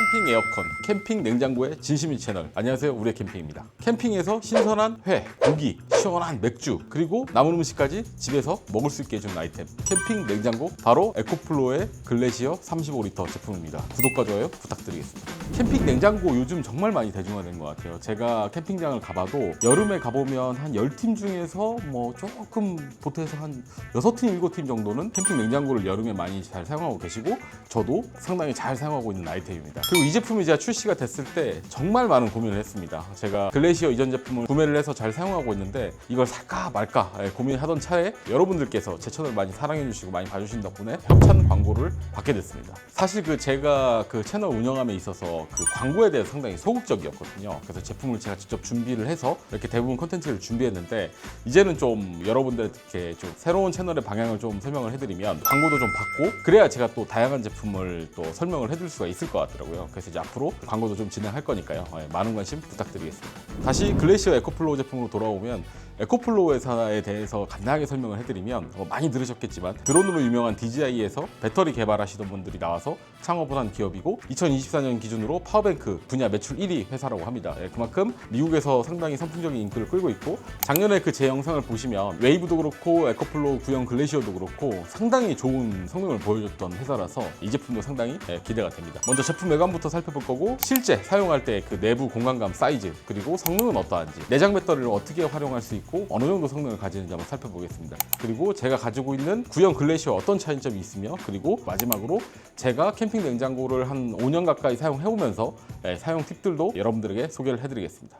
캠핑 에어컨, 캠핑 냉장고의 진심인 채널. 안녕하세요, 우리의 캠핑입니다. 캠핑에서 신선한 회, 고기, 시원한 맥주, 그리고 남은 음식까지 집에서 먹을 수 있게 해주는 아이템, 캠핑 냉장고, 바로 에코플로의 글래시어 35리터 제품입니다. 구독과 좋아요 부탁드리겠습니다. 캠핑 냉장고 요즘 정말 많이 대중화된 것 같아요. 제가 캠핑장을 가봐도 여름에 가보면 한 10팀 중에서 뭐 조금 보태서 한 6팀, 7팀 정도는 캠핑 냉장고를 여름에 많이 잘 사용하고 계시고, 저도 상당히 잘 사용하고 있는 아이템입니다. 그리고 이 제품이 제가 출시가 됐을 때 정말 많은 고민을 했습니다. 제가 글래시어 이전 제품을 구매를 해서 잘 사용하고 있는데 이걸 살까 말까 고민하던 차에 여러분들께서 제 채널 많이 사랑해 주시고 많이 봐주신 덕분에 협찬 광고를 받게 됐습니다. 사실 제가 채널 운영함에 있어서 광고에 대해서 상당히 소극적이었거든요. 그래서 제품을 제가 직접 준비를 해서 이렇게 대부분 콘텐츠를 준비했는데, 이제는 좀 여러분들께 좀 새로운 채널의 방향을 좀 설명을 해드리면 광고도 좀 받고, 그래야 제가 또 다양한 제품을 또 설명을 해드릴 수가 있을 것 같더라고요. 그래서 이제 앞으로 광고도 좀 진행할 거니까요. 많은 관심 부탁드리겠습니다. 다시 글래시어 에코플로우 제품으로 돌아오면, 에코플로우 회사에 대해서 간단하게 설명을 해드리면, 많이 들으셨겠지만 드론으로 유명한 DJI에서 배터리 개발하시던 분들이 나와서 창업을 한 기업이고, 2024년 기준으로 파워뱅크 분야 매출 1위 회사라고 합니다. 그만큼 미국에서 상당히 선풍적인 인기를 끌고 있고, 작년에 제 영상을 보시면 웨이브도 그렇고 에코플로우 구형 글래시어도 그렇고 상당히 좋은 성능을 보여줬던 회사라서 이 제품도 상당히 기대가 됩니다. 먼저 제품 외관부터 살펴볼 거고, 실제 사용할 때 내부 공간감, 사이즈, 그리고 성능은 어떠한지, 내장 배터리를 어떻게 활용할 수 있고 어느 정도 성능을 가지는지 한번 살펴보겠습니다. 그리고 제가 가지고 있는 구형 글래시어 어떤 차이점이 있으며, 그리고 마지막으로 제가 캠핑 냉장고를 한 5년 가까이 사용해오면서 사용 팁들도 여러분들에게 소개를 해드리겠습니다.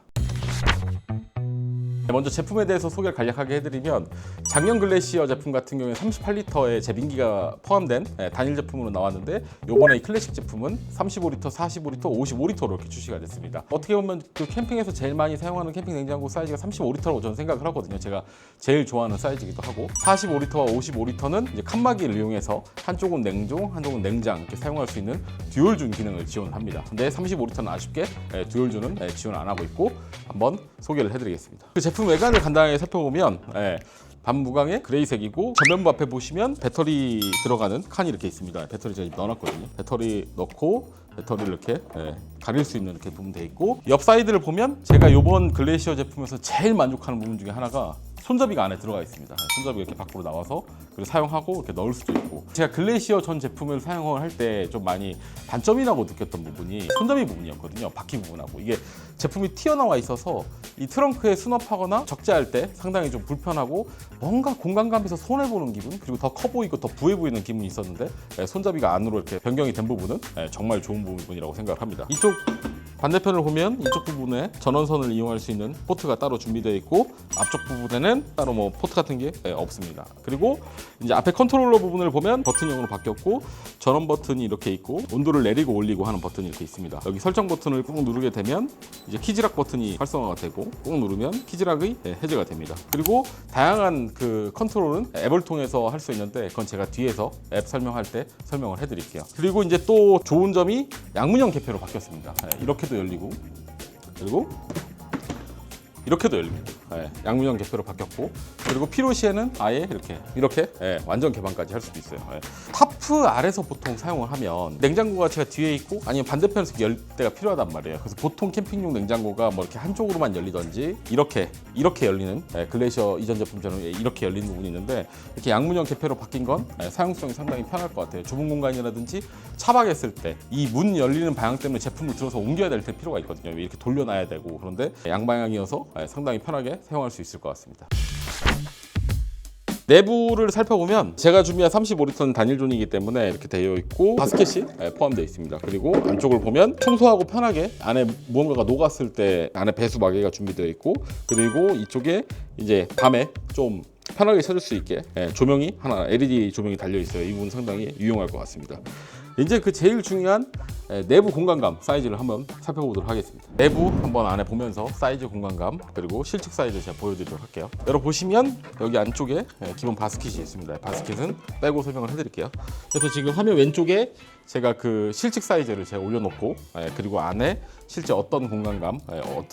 먼저 제품에 대해서 소개를 간략하게 해드리면, 작년 글래시어 제품 같은 경우에 38리터의 제빙기가 포함된 단일 제품으로 나왔는데, 요번에 이 클래식 제품은 35리터, 45리터, 55리터로 이렇게 출시가 됐습니다. 어떻게 보면 캠핑에서 제일 많이 사용하는 캠핑 냉장고 사이즈가 35리터라고 저는 생각을 하거든요. 제가 제일 좋아하는 사이즈이기도 하고, 45리터와 55리터는 이제 칸막이를 이용해서 한쪽은 냉동, 한쪽은 냉장 이렇게 사용할 수 있는 듀얼존 기능을 지원합니다. 근데 35리터는 아쉽게 듀얼존은 지원 안 하고 있고, 한번 소개를 해드리겠습니다. 제품 외관을 간단하게 살펴보면, 반무광의 그레이색이고, 전면부 앞에 보시면 배터리 들어가는 칸이 이렇게 있습니다. 배터리 제가 넣어놨거든요. 배터리 넣고 배터리를 이렇게 가릴 수 있는 이렇게 부분 돼 있고, 옆 사이드를 보면 제가 이번 글래시어 제품에서 제일 만족하는 부분 중에 하나가 손잡이가 안에 들어가 있습니다. 손잡이가 이렇게 밖으로 나와서 그리고 사용하고 이렇게 넣을 수도 있고, 제가 글래시어 전 제품을 사용을 할 때 좀 많이 단점이라고 느꼈던 부분이 손잡이 부분이었거든요. 바퀴 부분하고 이게 제품이 튀어나와 있어서 이 트렁크에 수납하거나 적재할 때 상당히 좀 불편하고, 뭔가 공간감에서 손해보는 기분, 그리고 더 커 보이고 더 부해 보이는 기분이 있었는데, 손잡이가 안으로 이렇게 변경이 된 부분은 정말 좋은 부분이라고 생각을 합니다. 이쪽 반대편을 보면 이쪽 부분에 전원선을 이용할 수 있는 포트가 따로 준비되어 있고, 앞쪽 부분에는 따로 포트 같은 게 없습니다. 그리고 이제 앞에 컨트롤러 부분을 보면 버튼형으로 바뀌었고, 전원 버튼이 이렇게 있고, 온도를 내리고 올리고 하는 버튼이 이렇게 있습니다. 여기 설정 버튼을 꾹 누르게 되면 이제 키즈락 버튼이 활성화가 되고, 꾹 누르면 키즈락이 해제가 됩니다. 그리고 다양한 컨트롤은 앱을 통해서 할 수 있는데, 그건 제가 뒤에서 앱 설명할 때 설명을 해드릴게요. 그리고 이제 또 좋은 점이 양문형 개폐로 바뀌었습니다. 이렇게도 열리고, 그리고 이렇게도 열립니다. 양문형 개폐로 바뀌었고, 그리고 필요시에는 아예 이렇게 완전 개방까지 할 수도 있어요. 타프 아래서 보통 사용을 하면 냉장고가 제가 뒤에 있고, 아니면 반대편에서 열 때가 필요하단 말이에요. 그래서 보통 캠핑용 냉장고가 이렇게 한쪽으로만 열리던지, 이렇게 열리는, 글래시어 이전 제품처럼 이렇게 열리는 부분이 있는데, 이렇게 양문형 개폐로 바뀐 건 사용성이 상당히 편할 것 같아요. 좁은 공간이라든지 차박했을 때 이 문 열리는 방향 때문에 제품을 들어서 옮겨야 될 때 필요가 있거든요. 이렇게 돌려놔야 되고, 그런데 양방향이어서 상당히 편하게 사용할 수 있을 것 같습니다. 내부를 살펴보면, 제가 준비한 35리터는 단일존이기 때문에 이렇게 되어 있고, 바스켓이 포함되어 있습니다. 그리고 안쪽을 보면 청소하고 편하게 안에 무언가가 녹았을 때 안에 배수 마개가 준비되어 있고, 그리고 이쪽에 이제 밤에 좀 편하게 찾을 수 있게 조명이 하나, LED 조명이 달려 있어요. 이 부분 상당히 유용할 것 같습니다. 이제 제일 중요한 내부 공간감 사이즈를 한번 살펴보도록 하겠습니다. 내부 한번 안에 보면서 사이즈, 공간감, 그리고 실측 사이즈 제가 보여드리도록 할게요. 여러분 보시면 여기 안쪽에 기본 바스켓이 있습니다. 바스켓은 빼고 설명을 해드릴게요. 그래서 지금 화면 왼쪽에 제가 실측 사이즈를 제가 올려놓고, 그리고 안에 실제 어떤 공간감,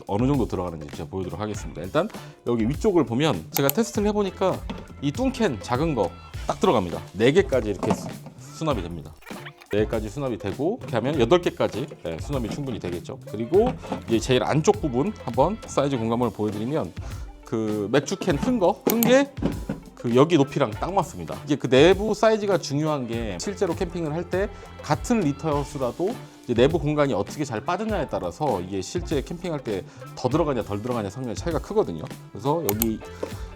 어느 정도 들어가는지 제가 보여드리도록 하겠습니다. 일단 여기 위쪽을 보면 제가 테스트를 해보니까 이 뚱캔 작은 거 딱 들어갑니다. 4개까지 이렇게 수납이 됩니다. 4개까지 수납이 되고 이렇게 하면 8개까지 수납이 충분히 되겠죠. 그리고 이제 제일 안쪽 부분 한번 사이즈 공간을 보여드리면 그 맥주캔 큰 게 그 여기 높이랑 딱 맞습니다. 이게 그 내부 사이즈가 중요한 게 실제로 캠핑을 할 때 같은 리터였으라도 이제 내부 공간이 어떻게 잘 빠졌냐에 따라서 이게 실제 캠핑할 때 더 들어가냐 덜 들어가냐 성능의 차이가 크거든요. 그래서 여기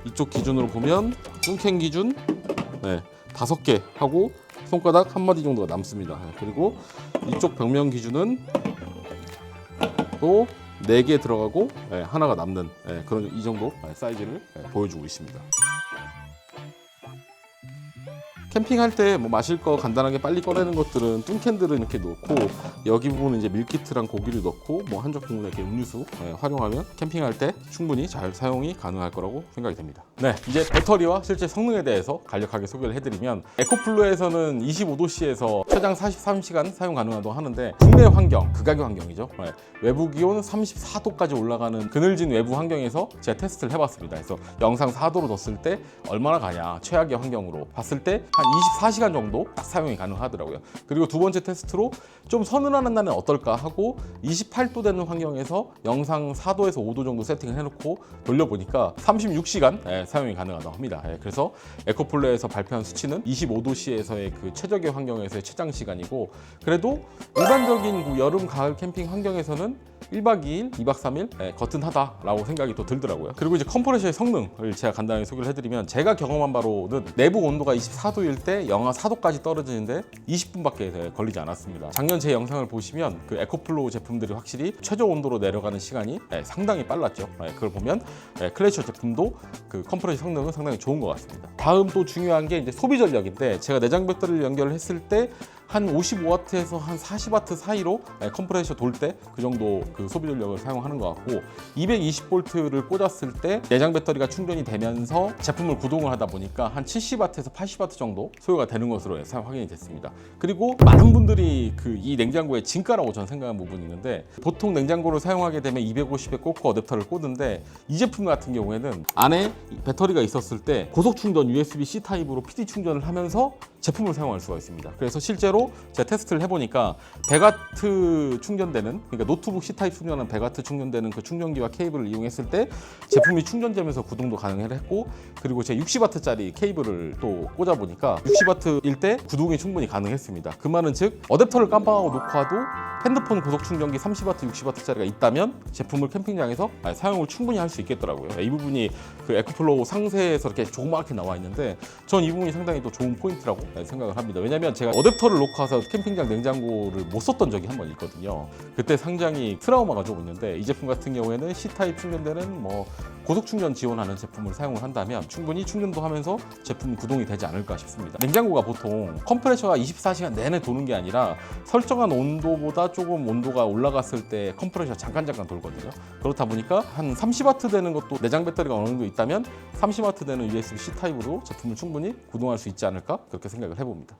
이쪽 기준으로 보면 뚱캔 기준 5개 하고 손가락 한 마디 정도가 남습니다. 그리고 이쪽 벽면 기준은 또 4개 들어가고 하나가 남는 그런 이 정도 사이즈를 보여주고 있습니다. 캠핑할 때 뭐 마실 거 간단하게 빨리 꺼내는 것들은 뚱캔들은 이렇게 놓고 여기 부분은 이제 밀키트랑 고기를 넣고 뭐 한쪽 부분에 이렇게 음료수 활용하면 캠핑할 때 충분히 잘 사용이 가능할 거라고 생각이 됩니다. 네, 이제 배터리와 실제 성능에 대해서 간략하게 소개를 해드리면 에코플로에서는 25도씨에서 최장 43시간 사용 가능하다고 하는데 국내 환경, 극악의 환경이죠. 외부 기온 34도까지 올라가는 그늘진 외부 환경에서 제가 테스트를 해봤습니다. 그래서 영상 4도로 뒀을 때 얼마나 가냐 최악의 환경으로 봤을 때 한 24시간 정도 딱 사용이 가능하더라고요. 그리고 두 번째 테스트로 좀 서늘한 날은 어떨까 하고 28도 되는 환경에서 영상 4도에서 5도 정도 세팅을 해놓고 돌려보니까 36시간 사용이 가능하다고 합니다. 그래서 에코플로에서 발표한 수치는 25도씨에서의 그 최적의 환경에서의 최장 시간이고 그래도 일반적인 여름 가을 캠핑 환경에서는 1박 2일, 2박 3일 거뜬하다라고 생각이 또 들더라고요. 그리고 이제 컴프레셔의 성능을 제가 간단히 소개를 해드리면 제가 경험한 바로는 내부 온도가 24도일 때 영하 4도까지 떨어지는데 20분밖에 걸리지 않았습니다. 작년 제 영상을 보시면 그 에코플로우 제품들이 확실히 최저 온도로 내려가는 시간이 상당히 빨랐죠. 그걸 보면 클래셔 제품도 그 컴프레셔 성능은 상당히 좋은 것 같습니다. 다음 또 중요한 게 이제 소비 전력인데 제가 내장 배터리를 연결을 했을 때 한 55W에서 한 40W 사이로 컴프레셔 돌 때 그 정도 그 소비 전력을 사용하는 것 같고 220V를 꽂았을 때 내장 배터리가 충전이 되면서 제품을 구동을 하다 보니까 한 70W에서 80W 정도 소요가 되는 것으로 확인이 됐습니다. 그리고 많은 분들이 그 이 냉장고의 진가라고 저는 생각하는 부분이 있는데 보통 냉장고를 사용하게 되면 250에 꽂고 어댑터를 꽂는데 이 제품 같은 경우에는 안에 배터리가 있었을 때 고속 충전 USB-C 타입으로 PD 충전을 하면서 제품을 사용할 수가 있습니다. 그래서 실제로 제가 테스트를 해보니까 100W 충전되는 그러니까 노트북 C타입 충전하는 100W 충전되는 그 충전기와 케이블을 이용했을 때 제품이 충전되면서 구동도 가능했고 그리고 제가 60W짜리 케이블을 또 꽂아보니까 60W일 때 구동이 충분히 가능했습니다. 그 말은 즉 어댑터를 깜빡하고 놓고도 핸드폰 고속 충전기 30W, 60W짜리가 있다면 제품을 캠핑장에서 사용을 충분히 할 수 있겠더라고요. 이 부분이 그 에코플로우 상세에서 이렇게 조그맣게 나와 있는데 전 이 부분이 상당히 또 좋은 포인트라고 생각을 합니다. 왜냐면 제가 어댑터를 놓고 와서 캠핑장 냉장고를 못 썼던 적이 한 번 있거든요. 그때 상당히 트라우마가 좀 있는데 이 제품 같은 경우에는 C타입 충전되는 뭐 고속 충전 지원하는 제품을 사용을 한다면 충분히 충전도 하면서 제품 구동이 되지 않을까 싶습니다. 냉장고가 보통 컴프레셔가 24시간 내내 도는 게 아니라 설정한 온도보다 조금 온도가 올라갔을 때 컴프레셔 잠깐 돌거든요. 그렇다 보니까 한 30W 되는 것도 내장 배터리가 어느 정도 있다면 30W 되는 USB-C 타입으로 제품을 충분히 구동할 수 있지 않을까 그렇게 생각을 해봅니다.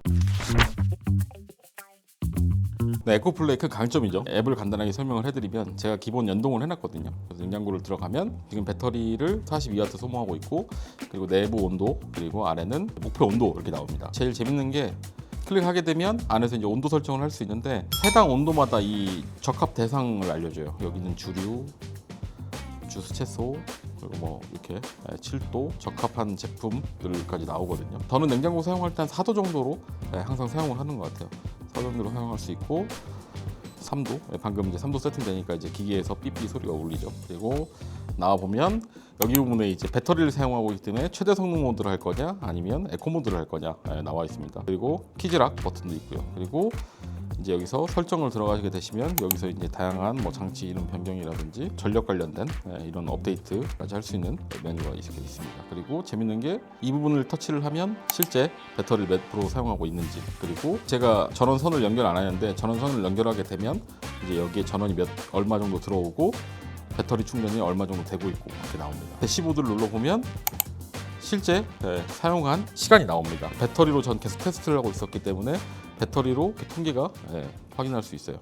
네, 에코플로의 큰 강점이죠. 앱을 간단하게 설명을 해드리면 제가 기본 연동을 해놨거든요. 그래서 냉장고를 들어가면 지금 배터리를 42W 소모하고 있고 그리고 내부 온도 그리고 아래는 목표 온도 이렇게 나옵니다. 제일 재밌는 게 클릭하게 되면 안에서 이제 온도 설정을 할 수 있는데 해당 온도마다 이 적합 대상을 알려줘요. 여기는 주류, 주스 채소 그리고 뭐 이렇게 7도 적합한 제품들까지 나오거든요. 저는 냉장고 사용할 때 한 4도 정도로 항상 사용을 하는 것 같아요. 4도 정도로 사용할 수 있고 3도 방금 이제 3도 세팅되니까 이제 기계에서 삐삐 소리가 울리죠. 그리고 나와 보면 여기 부분에 이제 배터리를 사용하고 있기 때문에 최대 성능 모드를 할 거냐 아니면 에코 모드를 할 거냐 나와 있습니다. 그리고 키즈락 버튼도 있고요. 그리고 이제 여기서 설정을 들어가게 되시면 여기서 이제 다양한 뭐 장치 이름 변경이라든지 전력 관련된 이런 업데이트까지 할 수 있는 메뉴가 이렇게 있습니다. 그리고 재밌는 게 이 부분을 터치를 하면 실제 배터리를 몇 프로 사용하고 있는지 그리고 제가 전원선을 연결 안 하는데 전원선을 연결하게 되면 이제 여기에 전원이 얼마 정도 들어오고 배터리 충전이 얼마 정도 되고 있고 이렇게 나옵니다. 대시보드를 눌러보면 실제 사용한 시간이 나옵니다. 배터리로 전 계속 테스트를 하고 있었기 때문에 배터리로 통계가 확인할 수 있어요.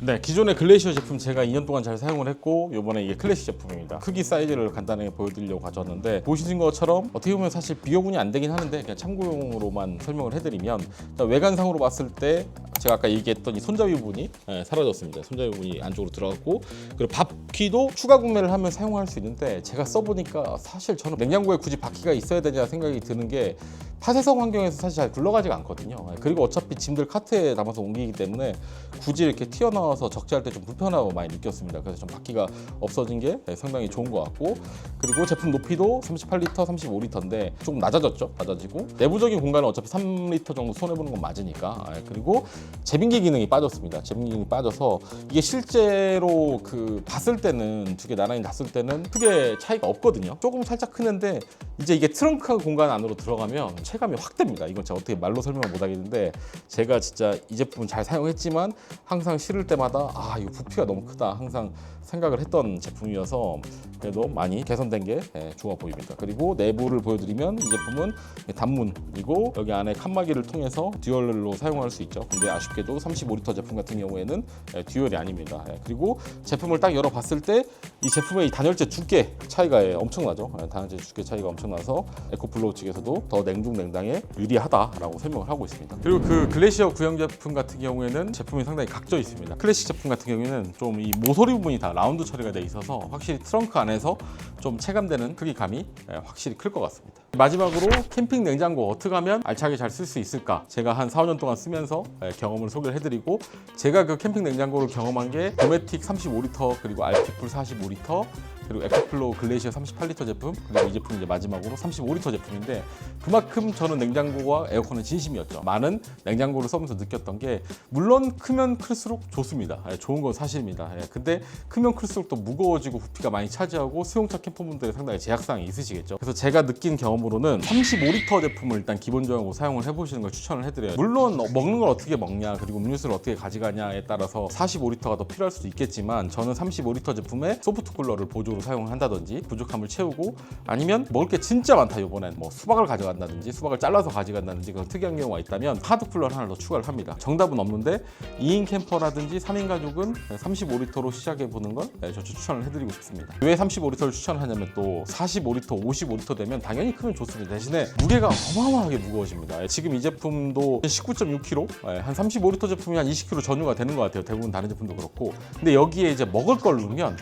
네, 기존의 글래시어 제품 제가 2년 동안 잘 사용을 했고 이번에 이게 클래식 제품입니다. 크기 사이즈를 간단하게 보여드리려고 가져왔는데 보시는 것처럼 어떻게 보면 사실 비교군이 안 되긴 하는데 그냥 참고용으로만 설명을 해드리면 외관상으로 봤을 때 제가 아까 얘기했던 이 손잡이 부분이 사라졌습니다. 손잡이 부분이 안쪽으로 들어갔고 그리고 바퀴도 추가 구매를 하면 사용할 수 있는데 제가 써보니까 사실 저는 냉장고에 굳이 바퀴가 있어야 되냐 생각이 드는 게 폐쇄성 환경에서 사실 잘 굴러가지가 않거든요. 그리고 어차피 짐들 카트에 담아서 옮기기 때문에 굳이 이렇게 튀어나와서 적재할 때 좀 불편하고 많이 느꼈습니다. 그래서 좀 바퀴가 없어진 게 상당히 좋은 것 같고 그리고 제품 높이도 38리터, 35리터인데 조금 낮아졌죠. 낮아지고 내부적인 공간은 어차피 3리터 정도 손해보는 건 맞으니까 그리고 제빙기 기능이 빠졌습니다. 제빙기 기능이 빠져서 이게 실제로 봤을 때는 두 개 나란히 놨을 때는 크게 차이가 없거든요. 조금 살짝 크는데 이제 이게 트렁크 공간 안으로 들어가면 체감이 확 됩니다. 이건 제가 어떻게 말로 설명을 못 하겠는데 제가 진짜 이 제품은 잘 사용했지만 항상 실을 때마다 이거 부피가 너무 크다 항상 생각을 했던 제품이어서 그래도 많이 개선된 게 좋아 보입니다. 그리고 내부를 보여드리면 이 제품은 단문이고 여기 안에 칸막이를 통해서 듀얼로 사용할 수 있죠. 근데 아쉽게도 35리터 제품 같은 경우에는 듀얼이 아닙니다. 그리고 제품을 딱 열어봤을 때 이 제품의 이 단열재 두께 차이가 엄청나죠. 단열재 두께 차이가 엄청나서 에코플로우 측에서도 더 냉중냉장에 유리하다라고 설명을 하고 있습니다. 그리고 그 글래시어 구형 제품 같은 경우에는 제품이 상당히 각져 있습니다. 클래식 제품 같은 경우에는 좀 이 모서리 부분이 다 라운드 처리가 돼 있어서 확실히 트렁크 안에서 좀 체감되는 크기감이 확실히 클 것 같습니다. 마지막으로 캠핑 냉장고 어떻게 하면 알차게 잘 쓸 수 있을까? 제가 한 4, 5년 동안 쓰면서 경험을 소개를 해드리고 제가 그 캠핑 냉장고를 경험한 게 도메틱 35리터 그리고 알피풀 45리터 그리고 에코플로우 글래시어 38리터 제품 그리고 이 제품 이제 마지막으로 35리터 제품인데 그만큼 저는 냉장고와 에어컨은 진심이었죠. 많은 냉장고를 써면서 느꼈던 게 물론 크면 클수록 좋습니다. 좋은 건 사실입니다. 근데 크면 클수록 또 무거워지고 부피가 많이 차지하고 수용차 캠퍼분들의 상당히 제약사항이 있으시겠죠. 그래서 제가 느낀 경험으로는 35리터 제품을 일단 기본적으로 사용을 해보시는 걸 추천을 해드려요. 물론 먹는 걸 어떻게 먹냐 그리고 음료수를 어떻게 가져가냐에 따라서 45리터가 더 필요할 수도 있겠지만 저는 35리터 제품에 소프트 쿨러를 보조로 사용을 한다든지 부족함을 채우고 아니면 먹을 게 진짜 많다 이번엔 뭐 수박을 가져간다든지 수박을 잘라서 가져간다든지 그런 특이한 경우가 있다면 하드 쿨러를 하나 더 추가를 합니다. 정답은 없는데 2인 캠퍼라든지 3인 가족은 35리터로 시작해 보는 걸 저 추천을 해드리고 싶습니다. 왜 35리터를 추천하냐면 또 45리터, 55리터 되면 당연히 크면 좋습니다. 대신에 무게가 어마어마하게 무거워집니다. 지금 이 제품도 19.6kg, 한 35리터 제품이 한 20kg 전후가 되는 것 같아요. 대부분 다른 제품도 그렇고. 근데 여기에 이제 먹을 걸 넣으면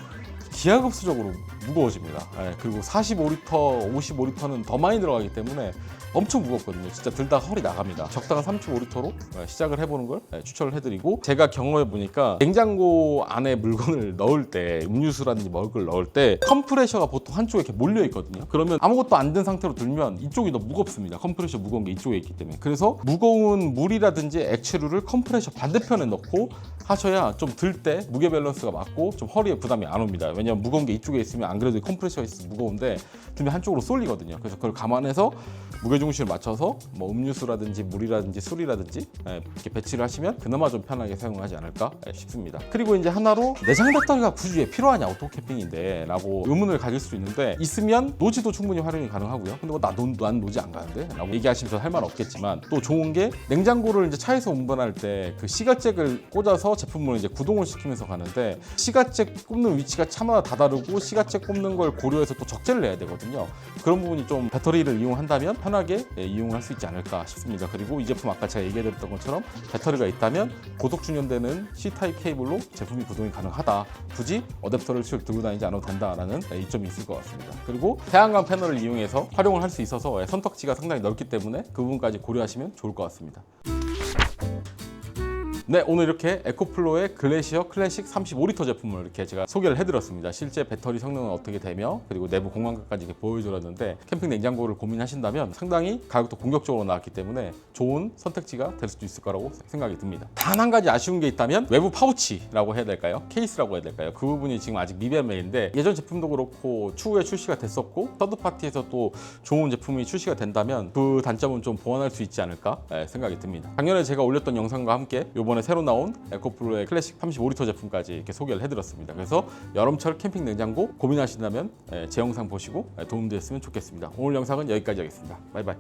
기하급수적으로 무거워집니다. 그리고 45리터, 55리터는 더 많이 들어가기 때문에 엄청 무겁거든요. 진짜 들다가 허리 나갑니다. 적당한 35리터로 시작을 해보는 걸 추천을 해드리고 제가 경험해 보니까 냉장고 안에 물건을 넣을 때 음료수라든지 먹을 걸 넣을 때 컴프레셔가 보통 한쪽에 이렇게 몰려 있거든요. 그러면 아무것도 안 든 상태로 들면 이쪽이 더 무겁습니다. 컴프레셔 무거운 게 이쪽에 있기 때문에. 그래서 무거운 물이라든지 액체류를 컴프레셔 반대편에 넣고 하셔야 좀 들 때 무게 밸런스가 맞고 좀 허리에 부담이 안 옵니다. 왜냐면 무거운 게 이쪽에 있으면 안 그래도 컴프레셔가 있어서 무거운데 들면 한쪽으로 쏠리거든요. 그래서 그걸 감안해서 무게중심을 맞춰서 뭐 음료수라든지 물이라든지 술이라든지 이렇게 배치를 하시면 그나마 좀 편하게 사용하지 않을까 싶습니다. 그리고 이제 하나로 내장 닭다리가 굳이 왜 필요하냐 오토 캠핑인데 라고 의문을 가질 수 있는데 있으면 노지도 충분히 활용이 가능하고요. 근데 난 노지 안 가는데 라고 얘기하시면 저 할 말 없겠지만 또 좋은 게 냉장고를 이제 차에서 운반할 때 그 시가잭을 꽂아서 제품을 이제 구동을 시키면서 가는데 시가잭 꼽는 위치가 차마다 다 다르고 시가잭 꼽는 걸 고려해서 또 적재를 내야 되거든요. 그런 부분이 좀 배터리를 이용한다면 편하게 이용할 수 있지 않을까 싶습니다. 그리고 이 제품 아까 제가 얘기해드렸던 것처럼 배터리가 있다면 고속 충전되는 C타입 케이블로 제품이 구동이 가능하다. 굳이 어댑터를 들고 다니지 않아도 된다라는 이점이 있을 것 같습니다. 그리고 태양광 패널을 이용해서 활용을 할 수 있어서 선택지가 상당히 넓기 때문에 그 부분까지 고려하시면 좋을 것 같습니다. 네, 오늘 이렇게 에코플로의 글래시어 클래식 35리터 제품을 이렇게 제가 소개를 해드렸습니다. 실제 배터리 성능은 어떻게 되며 그리고 내부 공간까지 이렇게 보여드렸는데 캠핑 냉장고를 고민하신다면 상당히 가격도 공격적으로 나왔기 때문에 좋은 선택지가 될 수도 있을 거라고 생각이 듭니다. 단 한 가지 아쉬운 게 있다면 외부 파우치라고 해야 될까요? 케이스라고 해야 될까요? 그 부분이 지금 아직 미배매인데 예전 제품도 그렇고 추후에 출시가 됐었고 서드파티에서 또 좋은 제품이 출시가 된다면 그 단점은 좀 보완할 수 있지 않을까 생각이 듭니다. 작년에 제가 올렸던 영상과 함께 이번에 새로 나온 에코플로의 클래식 35리터 제품까지 이렇게 소개를 해드렸습니다. 그래서 여름철 캠핑 냉장고 고민하신다면 제 영상 보시고 도움되었으면 좋겠습니다. 오늘 영상은 여기까지 하겠습니다. 바이바이.